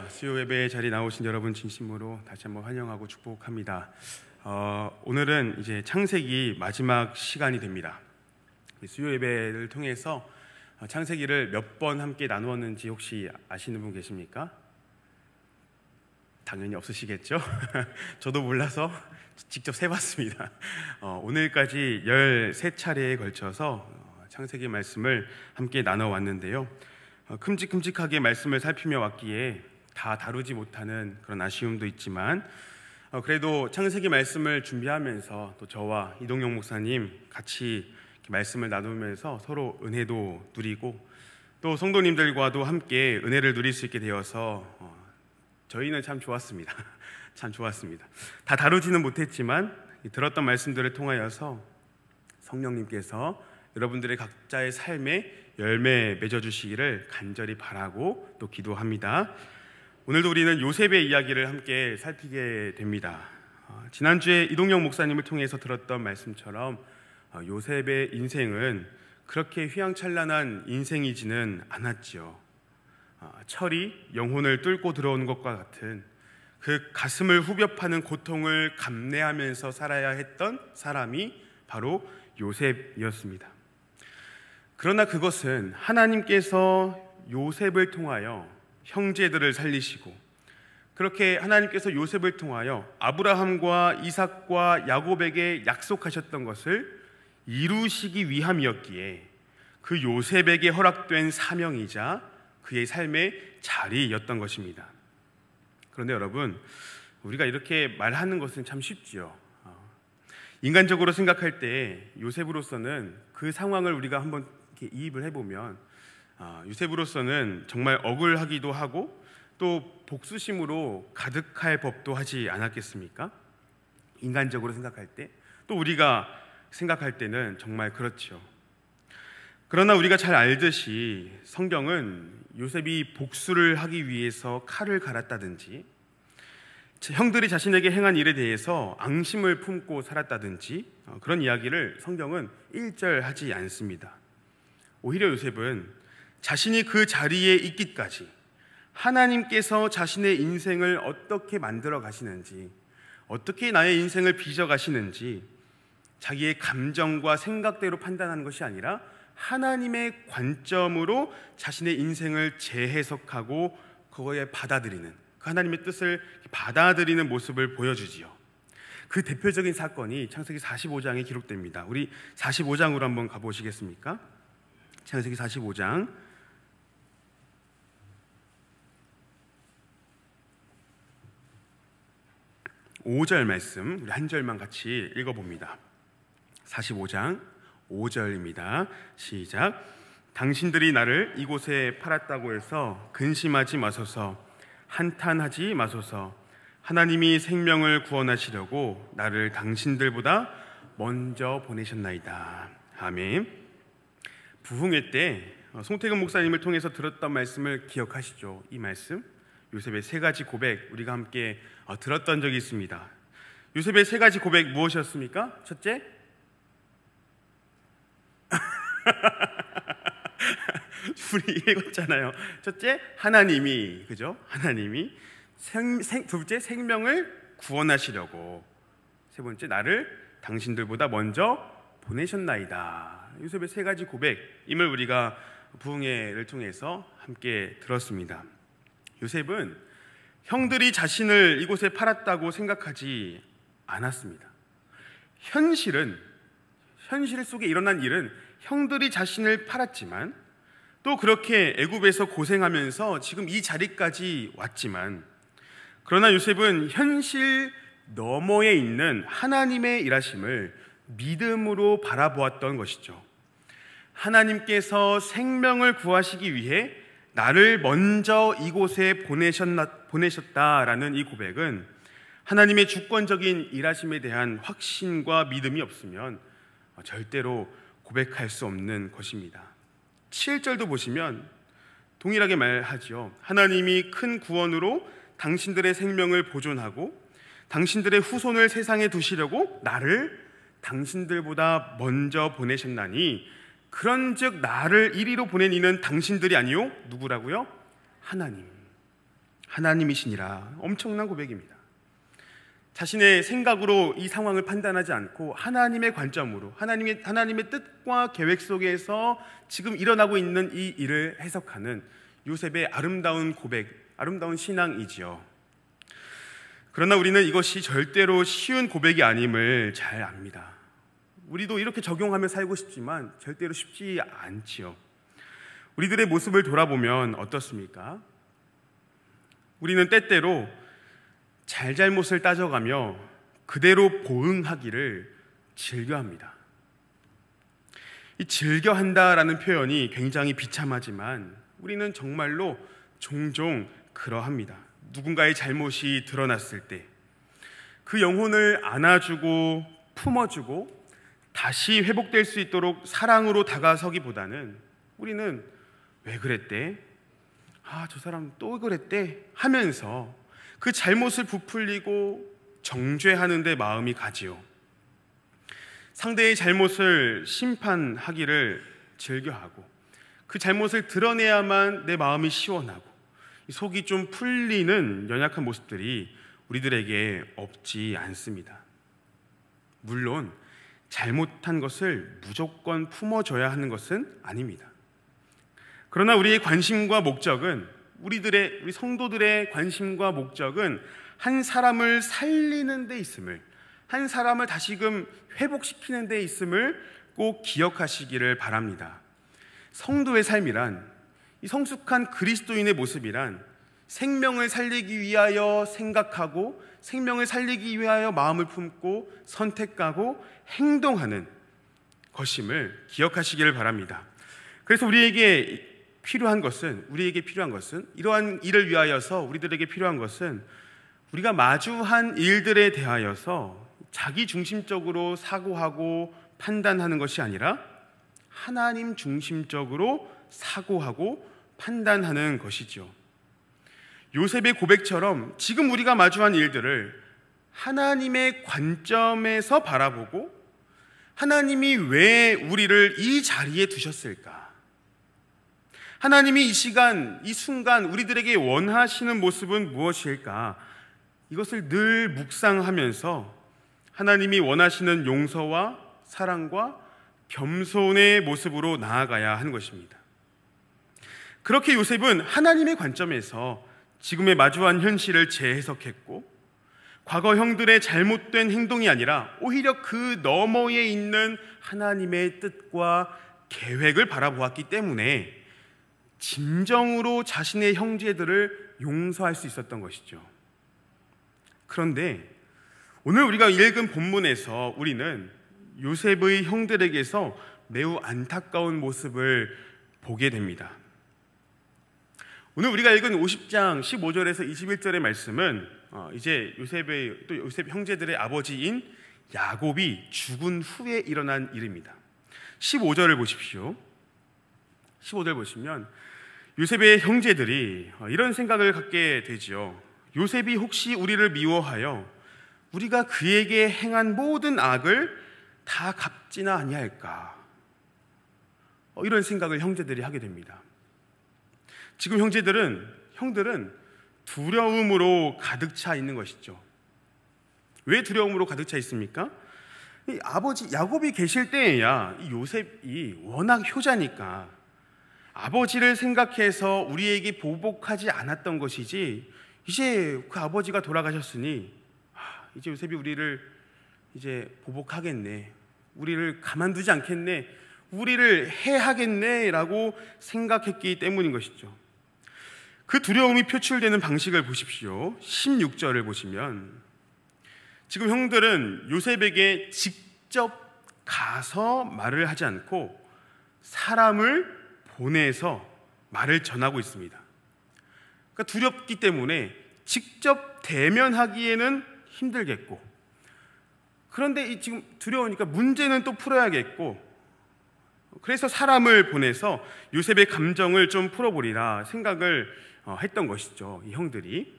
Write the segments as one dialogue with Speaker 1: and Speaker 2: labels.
Speaker 1: 수요 예배에 자리 나오신 여러분 진심으로 다시 한번 환영하고 축복합니다. 오늘은 이제 창세기 마지막 시간이 됩니다. 수요 예배를 통해서 창세기를 몇 번 함께 나누었는지 혹시 아시는 분 계십니까? 당연히 없으시겠죠? 저도 몰라서 직접 세봤습니다. 오늘까지 13차례에 걸쳐서 창세기 말씀을 함께 나눠왔는데요. 큼직큼직하게 말씀을 살피며 왔기에 다 다루지 못하는 그런 아쉬움도 있지만 그래도 창세기 말씀을 준비하면서 또 저와 이동영 목사님 같이 말씀을 나누면서 서로 은혜도 누리고 또 성도님들과도 함께 은혜를 누릴 수 있게 되어서 저희는 참 좋았습니다. 참 좋았습니다. 다 다루지는 못했지만 들었던 말씀들을 통하여서 성령님께서 여러분들의 각자의 삶에 열매 맺어주시기를 간절히 바라고 또 기도합니다. 오늘도 우리는 요셉의 이야기를 함께 살피게 됩니다. 지난주에 이동영 목사님을 통해서 들었던 말씀처럼 요셉의 인생은 그렇게 휘황찬란한 인생이지는 않았지요. 철이 영혼을 뚫고 들어오는 것과 같은 그 가슴을 후벼 파는 고통을 감내하면서 살아야 했던 사람이 바로 요셉이었습니다. 그러나 그것은 하나님께서 요셉을 통하여 형제들을 살리시고 그렇게 하나님께서 요셉을 통하여 아브라함과 이삭과 야곱에게 약속하셨던 것을 이루시기 위함이었기에 그 요셉에게 허락된 사명이자 그의 삶의 자리였던 것입니다. 그런데 여러분, 우리가 이렇게 말하는 것은 참 쉽지요. 인간적으로 생각할 때 요셉으로서는 그 상황을 우리가 한번 이렇게 이입을 해보면 요셉으로서는 정말 억울하기도 하고 또 복수심으로 가득할 법도 하지 않았겠습니까? 인간적으로 생각할 때, 또 우리가 생각할 때는 정말 그렇죠. 그러나 우리가 잘 알듯이 성경은 요셉이 복수를 하기 위해서 칼을 갈았다든지 형들이 자신에게 행한 일에 대해서 앙심을 품고 살았다든지 그런 이야기를 성경은 일절하지 않습니다. 오히려 요셉은 자신이 그 자리에 있기까지 하나님께서 자신의 인생을 어떻게 만들어 가시는지, 어떻게 나의 인생을 빚어 가시는지 자기의 감정과 생각대로 판단하는 것이 아니라 하나님의 관점으로 자신의 인생을 재해석하고 그거에 받아들이는, 그 하나님의 뜻을 받아들이는 모습을 보여주지요. 그 대표적인 사건이 창세기 45장에 기록됩니다. 우리 45장으로 한번 가보시겠습니까? 창세기 45장 5절 말씀, 우리 한 절만 같이 읽어봅니다. 45장 5절입니다. 시작. 당신들이 나를 이곳에 팔았다고 해서 근심하지 마소서, 한탄하지 마소서. 하나님이 생명을 구원하시려고 나를 당신들보다 먼저 보내셨나이다. 아멘. 부흥회 때 송태근 목사님을 통해서 들었던 말씀을 기억하시죠? 이 말씀, 요셉의 세 가지 고백, 우리가 함께 들었던 적이 있습니다. 요셉의 세 가지 고백 무엇이었습니까? 첫째, 우리 읽었잖아요. 첫째, 하나님이, 그죠? 하나님이 둘째, 생명을 구원하시려고. 세 번째, 나를 당신들보다 먼저 보내셨나이다. 요셉의 세 가지 고백임을 우리가 부흥회를 통해서 함께 들었습니다. 요셉은 형들이 자신을 이곳에 팔았다고 생각하지 않았습니다. 현실 속에 일어난 일은 형들이 자신을 팔았지만 또 그렇게 애굽에서 고생하면서 지금 이 자리까지 왔지만, 그러나 요셉은 현실 너머에 있는 하나님의 일하심을 믿음으로 바라보았던 것이죠. 하나님께서 생명을 구하시기 위해 나를 먼저 이곳에 보내셨다라는 이 고백은 하나님의 주권적인 일하심에 대한 확신과 믿음이 없으면 절대로 고백할 수 없는 것입니다. 7절도 보시면 동일하게 말하죠. 하나님이 큰 구원으로 당신들의 생명을 보존하고 당신들의 후손을 세상에 두시려고 나를 당신들보다 먼저 보내셨나니, 그런즉 나를 이리로 보낸 이는 당신들이 아니요 누구라고요? 하나님. 하나님이시니라. 엄청난 고백입니다. 자신의 생각으로 이 상황을 판단하지 않고 하나님의 관점으로 하나님의 뜻과 계획 속에서 지금 일어나고 있는 이 일을 해석하는 요셉의 아름다운 고백, 아름다운 신앙이지요. 그러나 우리는 이것이 절대로 쉬운 고백이 아님을 잘 압니다. 우리도 이렇게 적용하며 살고 싶지만 절대로 쉽지 않지요. 우리들의 모습을 돌아보면 어떻습니까? 우리는 때때로 잘잘못을 따져가며 그대로 보응하기를 즐겨합니다. 이 즐겨한다라는 표현이 굉장히 비참하지만 우리는 정말로 종종 그러합니다. 누군가의 잘못이 드러났을 때 그 영혼을 안아주고 품어주고 다시 회복될 수 있도록 사랑으로 다가서기보다는 우리는 왜 그랬대? 저 사람 또 그랬대? 하면서 그 잘못을 부풀리고 정죄하는 데 마음이 가지요. 상대의 잘못을 심판하기를 즐겨하고 그 잘못을 드러내야만 내 마음이 시원하고 속이 좀 풀리는 연약한 모습들이 우리들에게 없지 않습니다. 물론 잘못한 것을 무조건 품어줘야 하는 것은 아닙니다. 그러나 우리의 관심과 목적은 우리 성도들의 관심과 목적은 한 사람을 살리는 데 있음을, 한 사람을 다시금 회복시키는 데 있음을 꼭 기억하시기를 바랍니다. 성도의 삶이란, 이 성숙한 그리스도인의 모습이란 생명을 살리기 위하여 생각하고 생명을 살리기 위하여 마음을 품고 선택하고 행동하는 것임을 기억하시기를 바랍니다. 그래서 우리에게 필요한 것은 이러한 일을 위하여서 우리들에게 필요한 것은 우리가 마주한 일들에 대하여서 자기 중심적으로 사고하고 판단하는 것이 아니라 하나님 중심적으로 사고하고 판단하는 것이죠. 요셉의 고백처럼 지금 우리가 마주한 일들을 하나님의 관점에서 바라보고 하나님이 왜 우리를 이 자리에 두셨을까? 하나님이 이 시간, 이 순간 우리들에게 원하시는 모습은 무엇일까? 이것을 늘 묵상하면서 하나님이 원하시는 용서와 사랑과 겸손의 모습으로 나아가야 하는 것입니다. 그렇게 요셉은 하나님의 관점에서 지금의 마주한 현실을 재해석했고 과거 형들의 잘못된 행동이 아니라 오히려 그 너머에 있는 하나님의 뜻과 계획을 바라보았기 때문에 진정으로 자신의 형제들을 용서할 수 있었던 것이죠. 그런데 오늘 우리가 읽은 본문에서 우리는 요셉의 형들에게서 매우 안타까운 모습을 보게 됩니다. 오늘 우리가 읽은 50장 15절에서 21절의 말씀은 이제 요셉 형제들의 아버지인 야곱이 죽은 후에 일어난 일입니다. 15절을 보십시오. 15절 보시면 요셉의 형제들이 이런 생각을 갖게 되지요. 요셉이 혹시 우리를 미워하여 우리가 그에게 행한 모든 악을 다 갚지나 아니할까? 이런 생각을 형제들이 하게 됩니다. 지금 형들은 두려움으로 가득 차 있는 것이죠. 왜 두려움으로 가득 차 있습니까? 이 아버지 야곱이 계실 때에야 이 요셉이 워낙 효자니까 아버지를 생각해서 우리에게 보복하지 않았던 것이지, 이제 그 아버지가 돌아가셨으니 이제 요셉이 우리를 이제 보복하겠네, 우리를 가만두지 않겠네, 우리를 해하겠네 라고 생각했기 때문인 것이죠. 그 두려움이 표출되는 방식을 보십시오. 16절을 보시면 지금 형들은 요셉에게 직접 가서 말을 하지 않고 사람을 보내서 말을 전하고 있습니다. 그러니까 두렵기 때문에 직접 대면하기에는 힘들겠고, 그런데 지금 두려우니까 문제는 또 풀어야겠고, 그래서 사람을 보내서 요셉의 감정을 좀 풀어보리라 생각을 했던 것이죠. 이 형들이.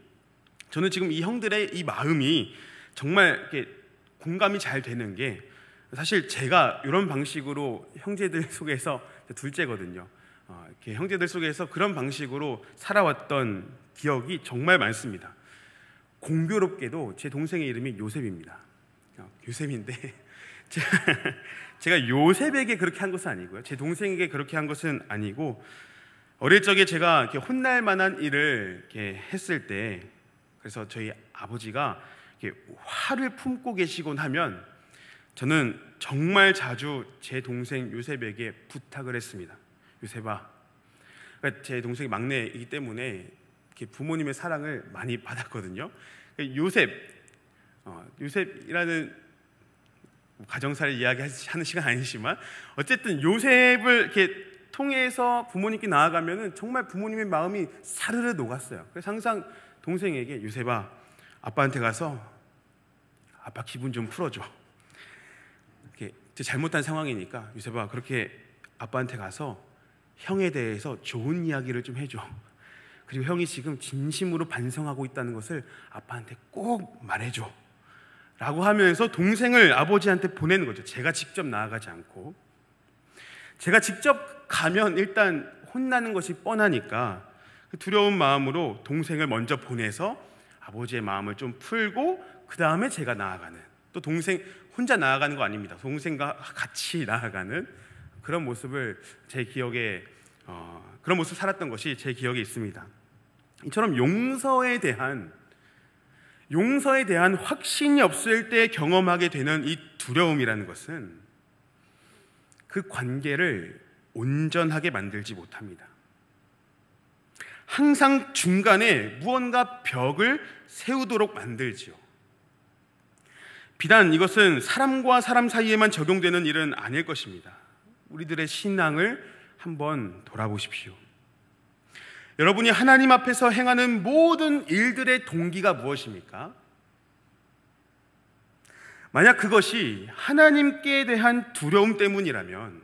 Speaker 1: 저는 지금 이 형들의 이 마음이 정말 이렇게 공감이 잘 되는 게, 사실 제가 이런 방식으로 형제들 속에서 둘째거든요. 이렇게 형제들 속에서 그런 방식으로 살아왔던 기억이 정말 많습니다. 공교롭게도 제 동생의 이름이 요셉입니다. 요셉인데 제가 요셉에게 그렇게 한 것은 아니고요. 제 동생에게 그렇게 한 것은 아니고, 어릴 적에 제가 이렇게 혼날 만한 일을 이렇게 했을 때, 그래서 저희 아버지가 이렇게 화를 품고 계시곤 하면 저는 정말 자주 제 동생 요셉에게 부탁을 했습니다. 요셉아, 그러니까 제 동생이 막내이기 때문에 이렇게 부모님의 사랑을 많이 받았거든요. 요셉이라는 가정사를 이야기하는 시간 아니지만 어쨌든 요셉을 이렇게 통해서 부모님께 나아가면은 정말 부모님의 마음이 사르르 녹았어요. 그래서 항상 동생에게 요셉아, 아빠한테 가서 아빠 기분 좀 풀어줘. 이렇게 잘못한 상황이니까 요셉아, 그렇게 아빠한테 가서 형에 대해서 좋은 이야기를 좀 해줘. 그리고 형이 지금 진심으로 반성하고 있다는 것을 아빠한테 꼭 말해줘 라고 하면서 동생을 아버지한테 보내는 거죠. 제가 직접 나아가지 않고. 제가 직접 가면 일단 혼나는 것이 뻔하니까 두려운 마음으로 동생을 먼저 보내서 아버지의 마음을 좀 풀고 그 다음에 제가 나아가는, 또 동생 혼자 나아가는 거 아닙니다. 동생과 같이 나아가는 그런 모습을 제 기억에 그런 모습 살았던 것이 제 기억에 있습니다. 이처럼 용서에 대한 확신이 없을 때 경험하게 되는 이 두려움이라는 것은 그 관계를 온전하게 만들지 못합니다. 항상 중간에 무언가 벽을 세우도록 만들지요. 비단 이것은 사람과 사람 사이에만 적용되는 일은 아닐 것입니다. 우리들의 신앙을 한번 돌아보십시오. 여러분이 하나님 앞에서 행하는 모든 일들의 동기가 무엇입니까? 만약 그것이 하나님께 대한 두려움 때문이라면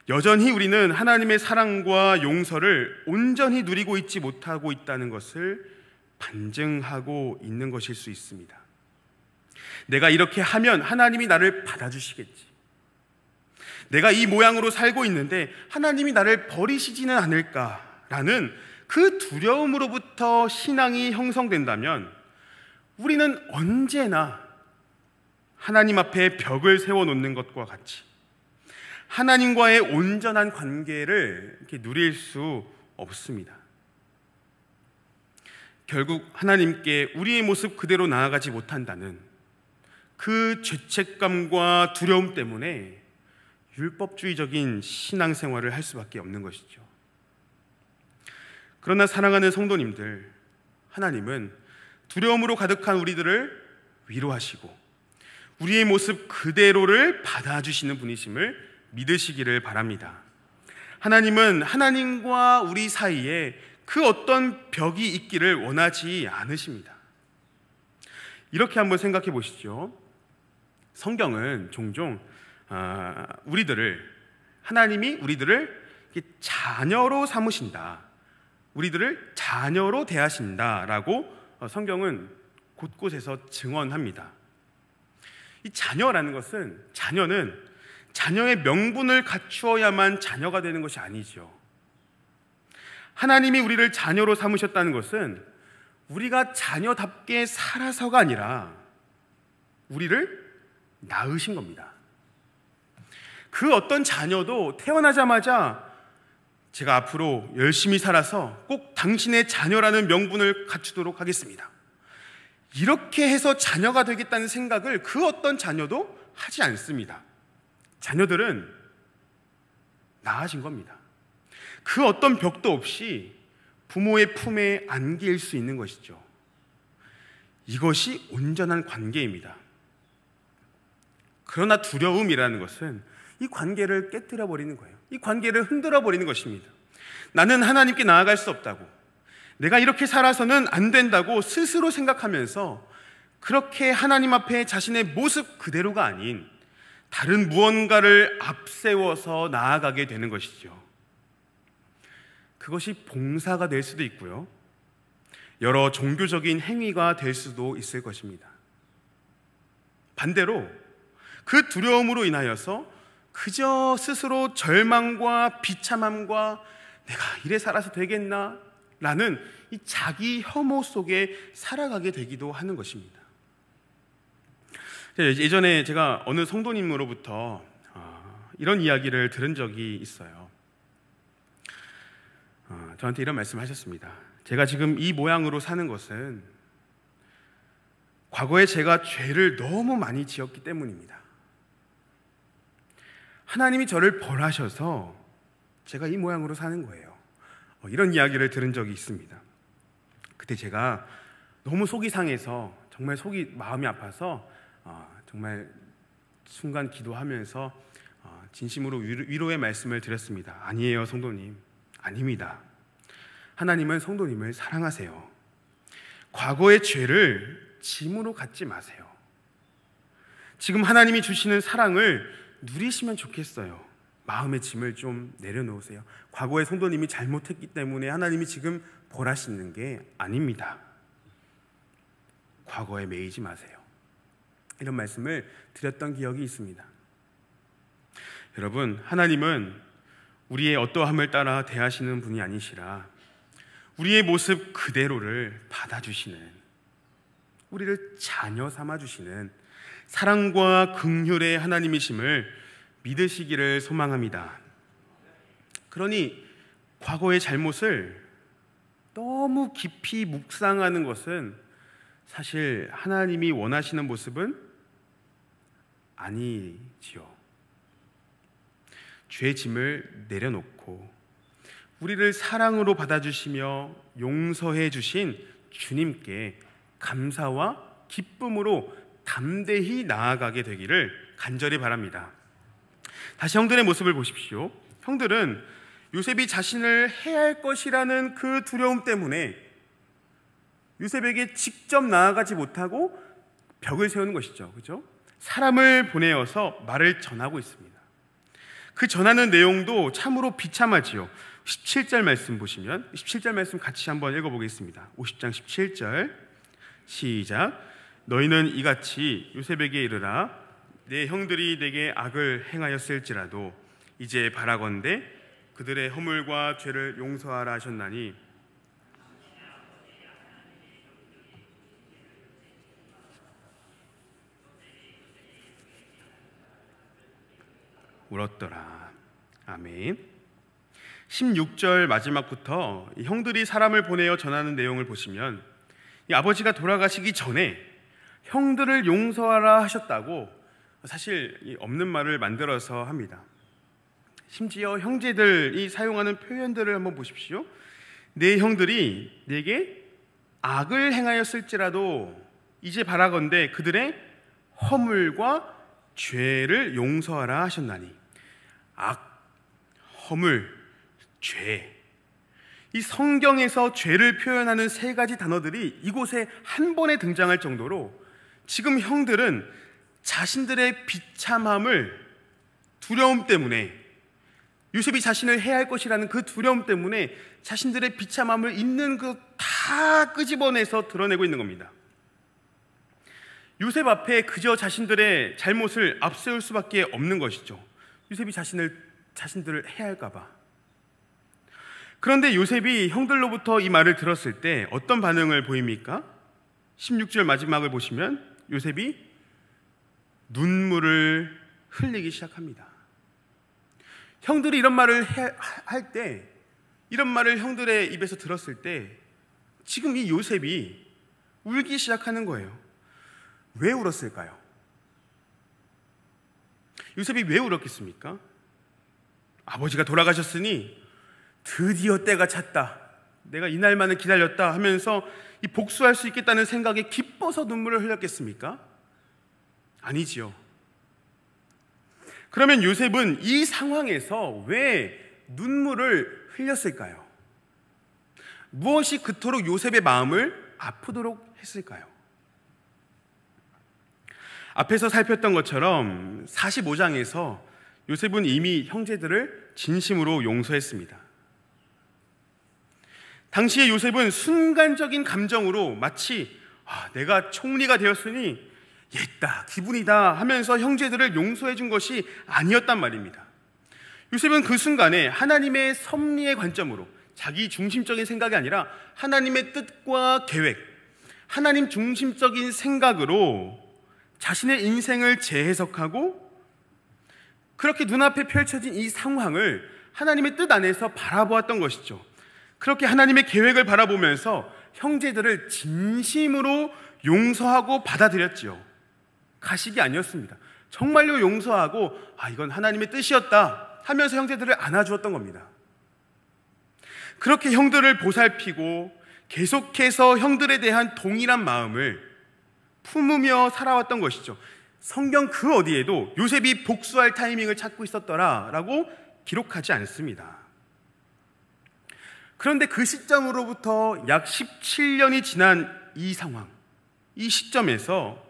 Speaker 1: 여전히 우리는 하나님의 사랑과 용서를 온전히 누리고 있지 못하고 있다는 것을 반증하고 있는 것일 수 있습니다. 내가 이렇게 하면 하나님이 나를 받아주시겠지. 내가 이 모양으로 살고 있는데 하나님이 나를 버리시지는 않을까라는 그 두려움으로부터 신앙이 형성된다면 우리는 언제나 하나님 앞에 벽을 세워놓는 것과 같이 하나님과의 온전한 관계를 이렇게 누릴 수 없습니다. 결국 하나님께 우리의 모습 그대로 나아가지 못한다는 그 죄책감과 두려움 때문에 율법주의적인 신앙생활을 할 수밖에 없는 것이죠. 그러나 사랑하는 성도님들, 하나님은 두려움으로 가득한 우리들을 위로하시고 우리의 모습 그대로를 받아주시는 분이심을 믿으시기를 바랍니다. 하나님은 하나님과 우리 사이에 그 어떤 벽이 있기를 원하지 않으십니다. 이렇게 한번 생각해 보시죠. 성경은 종종 하나님이 우리들을 자녀로 삼으신다, 우리들을 자녀로 대하신다라고 성경은 곳곳에서 증언합니다. 이 자녀라는 것은, 자녀는 자녀의 명분을 갖추어야만 자녀가 되는 것이 아니죠. 하나님이 우리를 자녀로 삼으셨다는 것은 우리가 자녀답게 살아서가 아니라 우리를 낳으신 겁니다. 그 어떤 자녀도 태어나자마자 제가 앞으로 열심히 살아서 꼭 당신의 자녀라는 명분을 갖추도록 하겠습니다, 이렇게 해서 자녀가 되겠다는 생각을 그 어떤 자녀도 하지 않습니다. 자녀들은 낳아진 겁니다. 그 어떤 벽도 없이 부모의 품에 안길 수 있는 것이죠. 이것이 온전한 관계입니다. 그러나 두려움이라는 것은 이 관계를 깨뜨려 버리는 거예요. 이 관계를 흔들어 버리는 것입니다. 나는 하나님께 나아갈 수 없다고, 내가 이렇게 살아서는 안 된다고 스스로 생각하면서 그렇게 하나님 앞에 자신의 모습 그대로가 아닌 다른 무언가를 앞세워서 나아가게 되는 것이죠. 그것이 봉사가 될 수도 있고요, 여러 종교적인 행위가 될 수도 있을 것입니다. 반대로 그 두려움으로 인하여서 그저 스스로 절망과 비참함과 내가 이래 살아서 되겠나? 라는 이 자기 혐오 속에 살아가게 되기도 하는 것입니다. 예전에 제가 어느 성도님으로부터 이런 이야기를 들은 적이 있어요. 저한테 이런 말씀을 하셨습니다. 제가 지금 이 모양으로 사는 것은 과거에 제가 죄를 너무 많이 지었기 때문입니다. 하나님이 저를 벌하셔서 제가 이 모양으로 사는 거예요. 이런 이야기를 들은 적이 있습니다. 그때 제가 너무 속이 상해서 정말 마음이 아파서 정말 순간 기도하면서 진심으로 위로의 말씀을 드렸습니다. 아니에요, 성도님. 아닙니다. 하나님은 성도님을 사랑하세요. 과거의 죄를 짐으로 갖지 마세요. 지금 하나님이 주시는 사랑을 누리시면 좋겠어요. 마음의 짐을 좀 내려놓으세요. 과거의 성도님이 잘못했기 때문에 하나님이 지금 벌하시는 게 아닙니다. 과거에 매이지 마세요. 이런 말씀을 드렸던 기억이 있습니다. 여러분, 하나님은 우리의 어떠함을 따라 대하시는 분이 아니시라 우리의 모습 그대로를 받아주시는, 우리를 자녀 삼아주시는 사랑과 긍휼의 하나님이심을 믿으시기를 소망합니다. 그러니 과거의 잘못을 너무 깊이 묵상하는 것은 사실 하나님이 원하시는 모습은 아니지요. 죄 짐을 내려놓고 우리를 사랑으로 받아주시며 용서해 주신 주님께 감사와 기쁨으로 담대히 나아가게 되기를 간절히 바랍니다. 다시 형들의 모습을 보십시오. 형들은 요셉이 자신을 해할 것이라는 그 두려움 때문에 요셉에게 직접 나아가지 못하고 벽을 세우는 것이죠. 그죠? 사람을 보내어서 말을 전하고 있습니다. 그 전하는 내용도 참으로 비참하지요. 17절 말씀 보시면 17절 말씀 같이 한번 읽어보겠습니다. 50장 17절 시작. 너희는 이같이 요셉에게 이르라. 내 형들이 내게 악을 행하였을지라도 이제 바라건대 그들의 허물과 죄를 용서하라 하셨나니 울었더라. 아멘. 16절 마지막부터 형들이 사람을 보내어 전하는 내용을 보시면 이 아버지가 돌아가시기 전에 형들을 용서하라 하셨다고 사실 없는 말을 만들어서 합니다. 심지어 형제들이 사용하는 표현들을 한번 보십시오. 내 형들이 내게 악을 행하였을지라도 이제 바라건대 그들의 허물과 죄를 용서하라 하셨나니, 악, 허물, 죄, 이 성경에서 죄를 표현하는 세 가지 단어들이 이곳에 한 번에 등장할 정도로 지금 형들은 자신들의 비참함을, 두려움 때문에, 요셉이 자신을 해야 할 것이라는 그 두려움 때문에 자신들의 비참함을 있는 그 다 끄집어내서 드러내고 있는 겁니다. 요셉 앞에 그저 자신들의 잘못을 앞세울 수밖에 없는 것이죠. 요셉이 자신들을 해야 할까 봐. 그런데 요셉이 형들로부터 이 말을 들었을 때 어떤 반응을 보입니까? 16절 마지막을 보시면 요셉이 눈물을 흘리기 시작합니다. 형들이 이런 말을 할 때, 이런 말을 형들의 입에서 들었을 때 지금 이 요셉이 울기 시작하는 거예요. 왜 울었을까요? 요셉이 왜 울었겠습니까? 아버지가 돌아가셨으니 드디어 때가 찼다, 내가 이날만을 기다렸다 하면서 이 복수할 수 있겠다는 생각에 기뻐서 눈물을 흘렸겠습니까? 아니지요. 그러면 요셉은 이 상황에서 왜 눈물을 흘렸을까요? 무엇이 그토록 요셉의 마음을 아프도록 했을까요? 앞에서 살폈던 것처럼 45장에서 요셉은 이미 형제들을 진심으로 용서했습니다. 당시에 요셉은 순간적인 감정으로 마치 내가 총리가 되었으니 옛다, 기분이다 하면서 형제들을 용서해 준 것이 아니었단 말입니다. 요셉은 그 순간에 하나님의 섭리의 관점으로 자기 중심적인 생각이 아니라 하나님의 뜻과 계획, 하나님 중심적인 생각으로 자신의 인생을 재해석하고 그렇게 눈앞에 펼쳐진 이 상황을 하나님의 뜻 안에서 바라보았던 것이죠. 그렇게 하나님의 계획을 바라보면서 형제들을 진심으로 용서하고 받아들였죠. 가식이 아니었습니다. 정말로 용서하고 이건 하나님의 뜻이었다 하면서 형제들을 안아주었던 겁니다. 그렇게 형들을 보살피고 계속해서 형들에 대한 동일한 마음을 품으며 살아왔던 것이죠. 성경 그 어디에도 요셉이 복수할 타이밍을 찾고 있었더라라고 기록하지 않습니다. 그런데 그 시점으로부터 약 17년이 지난 이 상황, 이 시점에서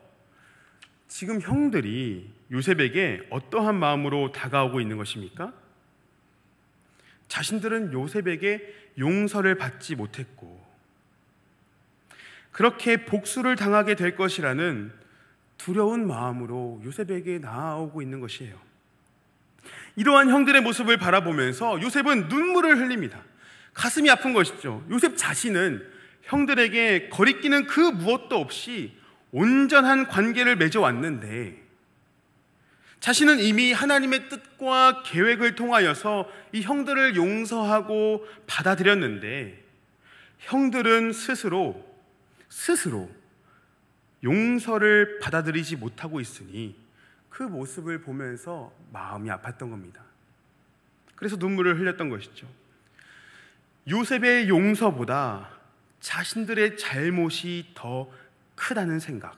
Speaker 1: 지금 형들이 요셉에게 어떠한 마음으로 다가오고 있는 것입니까? 자신들은 요셉에게 용서를 받지 못했고 그렇게 복수를 당하게 될 것이라는 두려운 마음으로 요셉에게 나아오고 있는 것이에요. 이러한 형들의 모습을 바라보면서 요셉은 눈물을 흘립니다. 가슴이 아픈 것이죠. 요셉 자신은 형들에게 거리끼는 그 무엇도 없이 온전한 관계를 맺어왔는데 자신은 이미 하나님의 뜻과 계획을 통하여서 이 형들을 용서하고 받아들였는데 형들은 스스로 용서를 받아들이지 못하고 있으니 그 모습을 보면서 마음이 아팠던 겁니다. 그래서 눈물을 흘렸던 것이죠. 요셉의 용서보다 자신들의 잘못이 더 크다는 생각,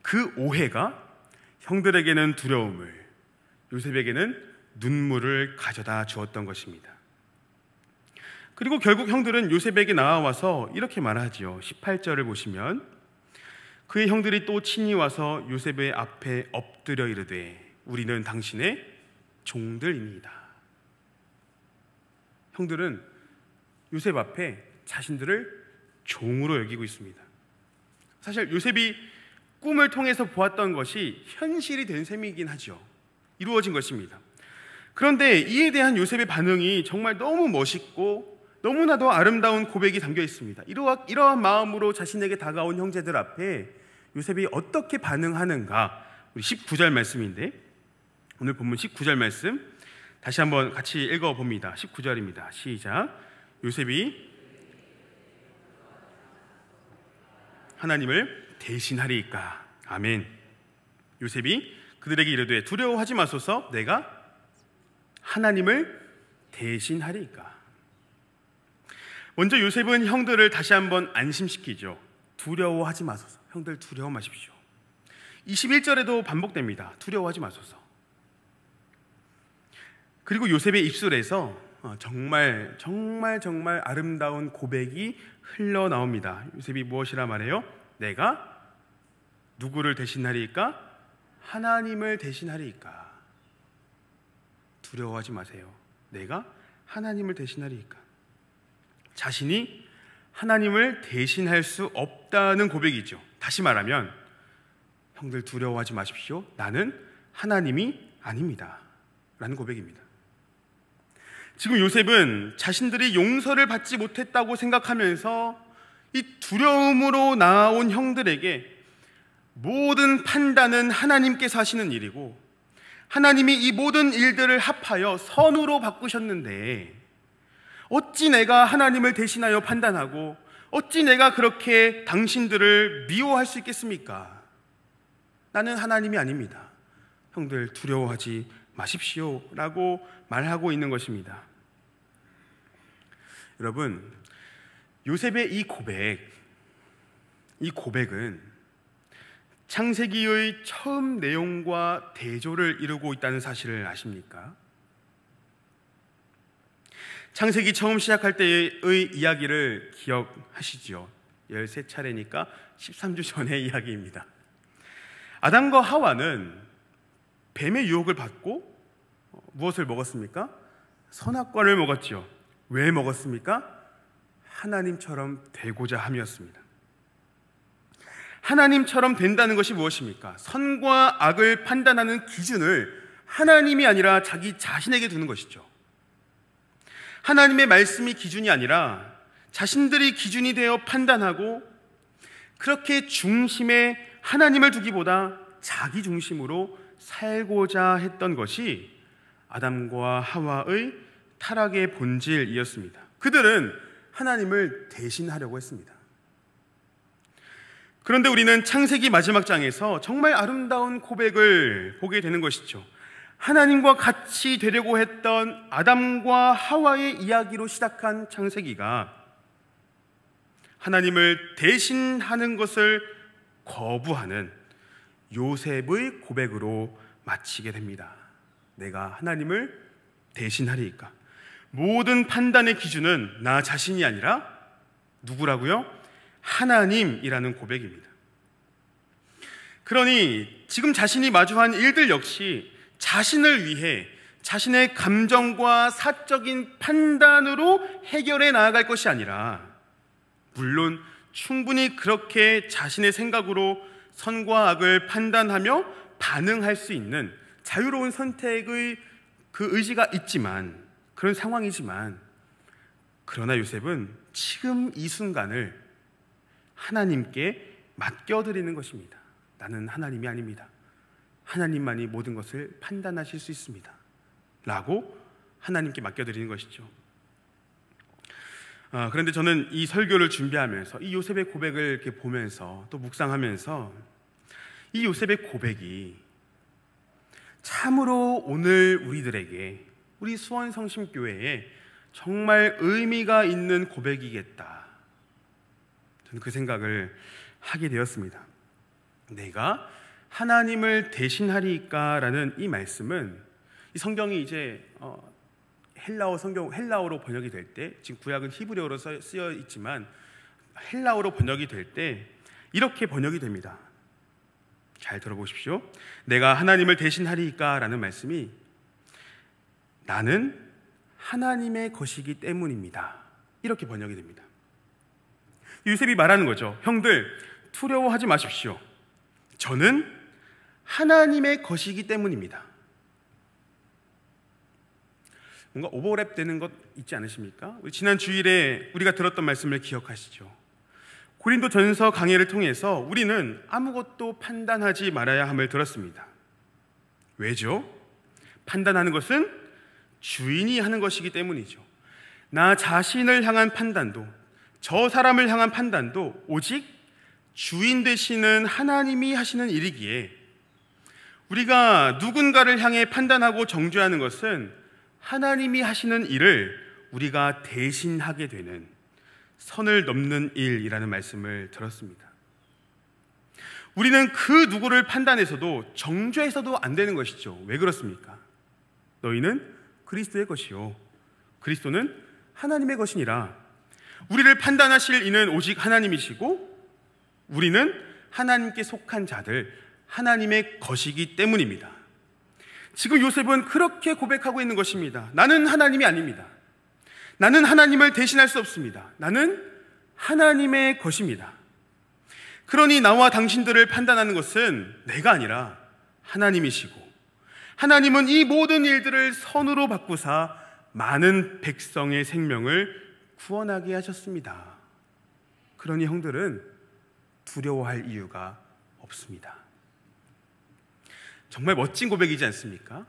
Speaker 1: 그 오해가 형들에게는 두려움을, 요셉에게는 눈물을 가져다 주었던 것입니다. 그리고 결국 형들은 요셉에게 나와서 이렇게 말하지요. 18절을 보시면 그의 형들이 또 친히 와서 요셉의 앞에 엎드려 이르되 우리는 당신의 종들입니다. 형들은 요셉 앞에 자신들을 종으로 여기고 있습니다. 사실 요셉이 꿈을 통해서 보았던 것이 현실이 된 셈이긴 하죠. 이루어진 것입니다. 그런데 이에 대한 요셉의 반응이 정말 너무 멋있고 너무나도 아름다운 고백이 담겨 있습니다. 이러한 마음으로 자신에게 다가온 형제들 앞에 요셉이 어떻게 반응하는가, 우리 19절 말씀인데 오늘 본문 19절 말씀 다시 한번 같이 읽어봅니다. 19절입니다. 시작. 요셉이 하나님을 대신하리이까. 아멘. 요셉이 그들에게 이르되 두려워하지 마소서, 내가 하나님을 대신하리이까. 먼저 요셉은 형들을 다시 한번 안심시키죠. 두려워하지 마소서. 형들 두려워 마십시오. 21절에도 반복됩니다. 두려워하지 마소서. 그리고 요셉의 입술에서 정말 아름다운 고백이 흘러나옵니다. 요셉이 무엇이라 말해요? 내가 누구를 대신하리이까? 하나님을 대신하리이까. 두려워하지 마세요. 내가 하나님을 대신하리이까. 자신이 하나님을 대신할 수 없다는 고백이죠. 다시 말하면 형들 두려워하지 마십시오. 나는 하나님이 아닙니다. 라는 고백입니다. 지금 요셉은 자신들이 용서를 받지 못했다고 생각하면서 이 두려움으로 나온 형들에게 모든 판단은 하나님께서 하시는 일이고 하나님이 이 모든 일들을 합하여 선으로 바꾸셨는데 어찌 내가 하나님을 대신하여 판단하고 어찌 내가 그렇게 당신들을 미워할 수 있겠습니까? 나는 하나님이 아닙니다. 형들 두려워하지 마십시오 라고 말하고 있는 것입니다. 여러분, 요셉의 이 고백은 창세기의 처음 내용과 대조를 이루고 있다는 사실을 아십니까? 창세기 처음 시작할 때의 이야기를 기억하시죠? 13차례니까 13주 전의 이야기입니다. 아담과 하와는 뱀의 유혹을 받고 무엇을 먹었습니까? 선악과를 먹었죠. 왜 먹었습니까? 하나님처럼 되고자 함이었습니다. 하나님처럼 된다는 것이 무엇입니까? 선과 악을 판단하는 기준을 하나님이 아니라 자기 자신에게 두는 것이죠. 하나님의 말씀이 기준이 아니라 자신들이 기준이 되어 판단하고, 그렇게 중심에 하나님을 두기보다 자기 중심으로 살고자 했던 것이 아담과 하와의 타락의 본질이었습니다. 그들은 하나님을 대신하려고 했습니다. 그런데 우리는 창세기 마지막 장에서 정말 아름다운 고백을 보게 되는 것이죠. 하나님과 같이 되려고 했던 아담과 하와의 이야기로 시작한 창세기가 하나님을 대신하는 것을 거부하는 요셉의 고백으로 마치게 됩니다. 내가 하나님을 대신하리이까? 모든 판단의 기준은 나 자신이 아니라 누구라고요? 하나님이라는 고백입니다. 그러니 지금 자신이 마주한 일들 역시 자신을 위해 자신의 감정과 사적인 판단으로 해결해 나아갈 것이 아니라, 물론 충분히 그렇게 자신의 생각으로 선과 악을 판단하며 반응할 수 있는 자유로운 선택의 그 의지가 있지만, 그런 상황이지만, 그러나 요셉은 지금 이 순간을 하나님께 맡겨드리는 것입니다. 나는 하나님이 아닙니다. 하나님만이 모든 것을 판단하실 수 있습니다. 라고 하나님께 맡겨드리는 것이죠. 그런데 저는 이 설교를 준비하면서 이 요셉의 고백을 이렇게 보면서 또 묵상하면서 이 요셉의 고백이 참으로 오늘 우리들에게, 우리 수원성심교회에 정말 의미가 있는 고백이겠다, 저는 그 생각을 하게 되었습니다. 내가 하나님을 대신하리까 라는 이 말씀은, 이 성경이 이제 헬라어로 번역이 될 때, 지금 구약은 히브리어로 쓰여 있지만 헬라어로 번역이 될 때 이렇게 번역이 됩니다. 잘 들어보십시오. 내가 하나님을 대신하리까 라는 말씀이 나는 하나님의 것이기 때문입니다, 이렇게 번역이 됩니다. 요셉이 말하는 거죠. 형들, 두려워하지 마십시오. 저는 하나님의 것이기 때문입니다. 뭔가 오버랩 되는 것 있지 않으십니까? 지난 주일에 우리가 들었던 말씀을 기억하시죠? 고린도전서 강해를 통해서 우리는 아무것도 판단하지 말아야 함을 들었습니다. 왜죠? 판단하는 것은 주인이 하는 것이기 때문이죠. 나 자신을 향한 판단도, 저 사람을 향한 판단도 오직 주인 되시는 하나님이 하시는 일이기에, 우리가 누군가를 향해 판단하고 정죄하는 것은 하나님이 하시는 일을 우리가 대신하게 되는 선을 넘는 일이라는 말씀을 들었습니다. 우리는 그 누구를 판단해서도 정죄해서도 안 되는 것이죠. 왜 그렇습니까? 너희는 그리스도의 것이요 그리스도는 하나님의 것이니라. 우리를 판단하실 이는 오직 하나님이시고 우리는 하나님께 속한 자들, 하나님의 것이기 때문입니다. 지금 요셉은 그렇게 고백하고 있는 것입니다. 나는 하나님이 아닙니다. 나는 하나님을 대신할 수 없습니다. 나는 하나님의 것입니다. 그러니 나와 당신들을 판단하는 것은 내가 아니라 하나님이시고, 하나님은 이 모든 일들을 선으로 바꾸사 많은 백성의 생명을 구원하게 하셨습니다. 그러니 형들은 두려워할 이유가 없습니다. 정말 멋진 고백이지 않습니까?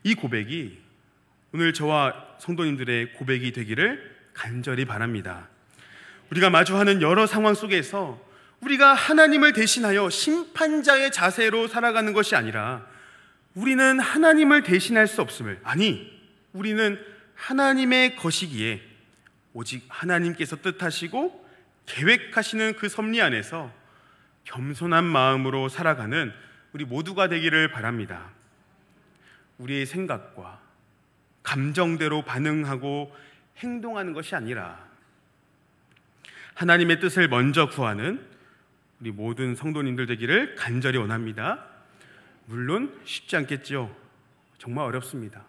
Speaker 1: 이 고백이 오늘 저와 성도님들의 고백이 되기를 간절히 바랍니다. 우리가 마주하는 여러 상황 속에서 우리가 하나님을 대신하여 심판자의 자세로 살아가는 것이 아니라, 우리는 하나님을 대신할 수 없음을, 아니 우리는 하나님의 것이기에 오직 하나님께서 뜻하시고 계획하시는 그 섭리 안에서 겸손한 마음으로 살아가는 우리 모두가 되기를 바랍니다. 우리의 생각과 감정대로 반응하고 행동하는 것이 아니라 하나님의 뜻을 먼저 구하는 우리 모든 성도님들 되기를 간절히 원합니다. 물론 쉽지 않겠죠. 정말 어렵습니다.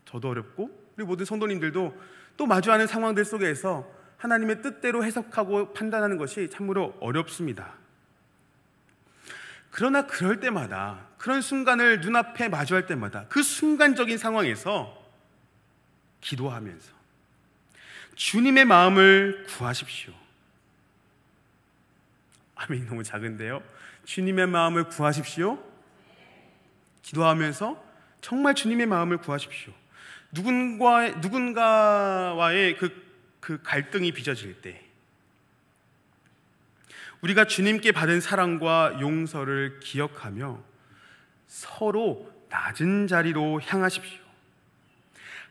Speaker 1: 저도 어렵고 우리 모든 성도님들도 또 마주하는 상황들 속에서 하나님의 뜻대로 해석하고 판단하는 것이 참으로 어렵습니다. 그러나 그럴 때마다, 그런 순간을 눈앞에 마주할 때마다 그 순간적인 상황에서 기도하면서 주님의 마음을 구하십시오. 아멘. 너무 작은데요. 주님의 마음을 구하십시오. 기도하면서 정말 주님의 마음을 구하십시오. 누군가와의 그 갈등이 빚어질 때 우리가 주님께 받은 사랑과 용서를 기억하며 서로 낮은 자리로 향하십시오.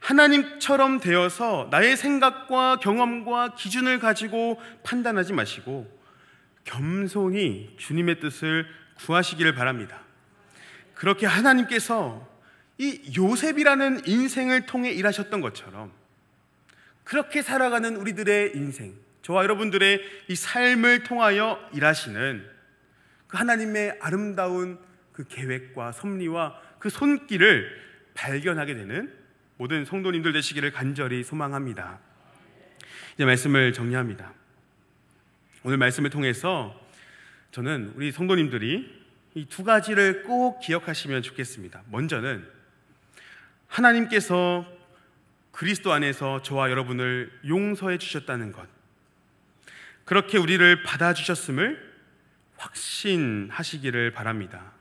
Speaker 1: 하나님처럼 되어서 나의 생각과 경험과 기준을 가지고 판단하지 마시고 겸손히 주님의 뜻을 구하시기를 바랍니다. 그렇게 하나님께서 이 요셉이라는 인생을 통해 일하셨던 것처럼 그렇게 살아가는 우리들의 인생, 저와 여러분들의 이 삶을 통하여 일하시는 그 하나님의 아름다운 그 계획과 섭리와 그 손길을 발견하게 되는 모든 성도님들 되시기를 간절히 소망합니다. 이제 말씀을 정리합니다. 오늘 말씀을 통해서 저는 우리 성도님들이 이 두 가지를 꼭 기억하시면 좋겠습니다. 먼저는 하나님께서 그리스도 안에서 저와 여러분을 용서해 주셨다는 것, 그렇게 우리를 받아주셨음을 확신하시기를 바랍니다.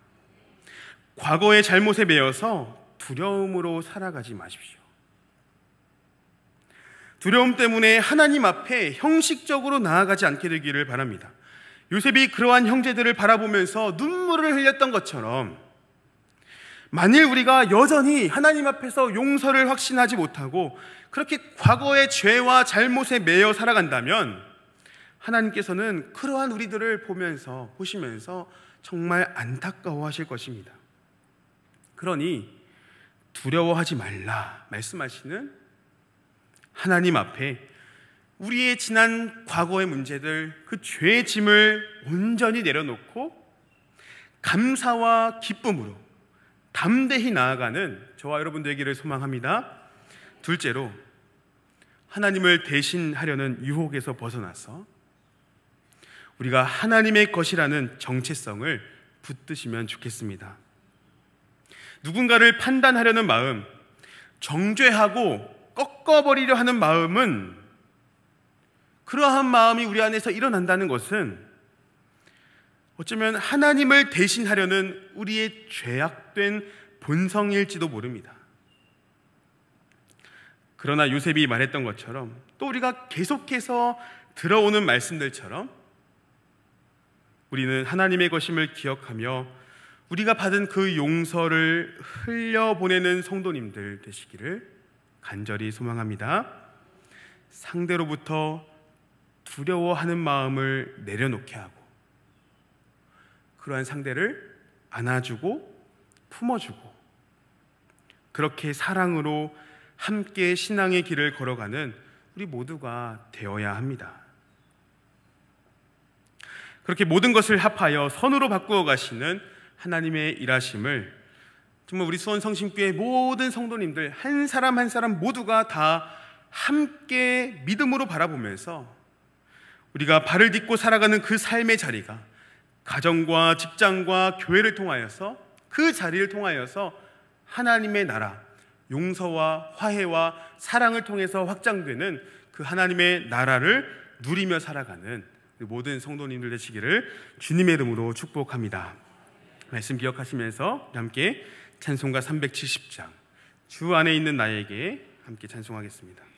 Speaker 1: 과거의 잘못에 매여서 두려움으로 살아가지 마십시오. 두려움 때문에 하나님 앞에 형식적으로 나아가지 않게 되기를 바랍니다. 요셉이 그러한 형제들을 바라보면서 눈물을 흘렸던 것처럼 만일 우리가 여전히 하나님 앞에서 용서를 확신하지 못하고 그렇게 과거의 죄와 잘못에 매여 살아간다면 하나님께서는 그러한 우리들을 보시면서 정말 안타까워하실 것입니다. 그러니 두려워하지 말라 말씀하시는 하나님 앞에 우리의 지난 과거의 문제들, 그 죄의 짐을 온전히 내려놓고 감사와 기쁨으로 담대히 나아가는 저와 여러분 되기를 소망합니다. 둘째로, 하나님을 대신하려는 유혹에서 벗어나서 우리가 하나님의 것이라는 정체성을 붙드시면 좋겠습니다. 누군가를 판단하려는 마음, 정죄하고 꺾어버리려 하는 마음은, 그러한 마음이 우리 안에서 일어난다는 것은 어쩌면 하나님을 대신하려는 우리의 죄악된 본성일지도 모릅니다. 그러나 요셉이 말했던 것처럼 또 우리가 계속해서 들어오는 말씀들처럼 우리는 하나님의 것임을 기억하며 우리가 받은 그 용서를 흘려보내는 성도님들 되시기를 간절히 소망합니다. 상대로부터 두려워하는 마음을 내려놓게 하고 그러한 상대를 안아주고 품어주고 그렇게 사랑으로 함께 신앙의 길을 걸어가는 우리 모두가 되어야 합니다. 그렇게 모든 것을 합하여 선으로 바꾸어 가시는 하나님의 일하심을 정말 우리 수원성심교회 모든 성도님들 한 사람 한 사람 모두가 다 함께 믿음으로 바라보면서 우리가 발을 딛고 살아가는 그 삶의 자리가 가정과 직장과 교회를 통하여서 그 자리를 통하여서 하나님의 나라, 용서와 화해와 사랑을 통해서 확장되는 그 하나님의 나라를 누리며 살아가는 모든 성도님들 되시기를 주님의 이름으로 축복합니다. 말씀 기억하시면서 함께 찬송가 370장 주 안에 있는 나에게 함께 찬송하겠습니다.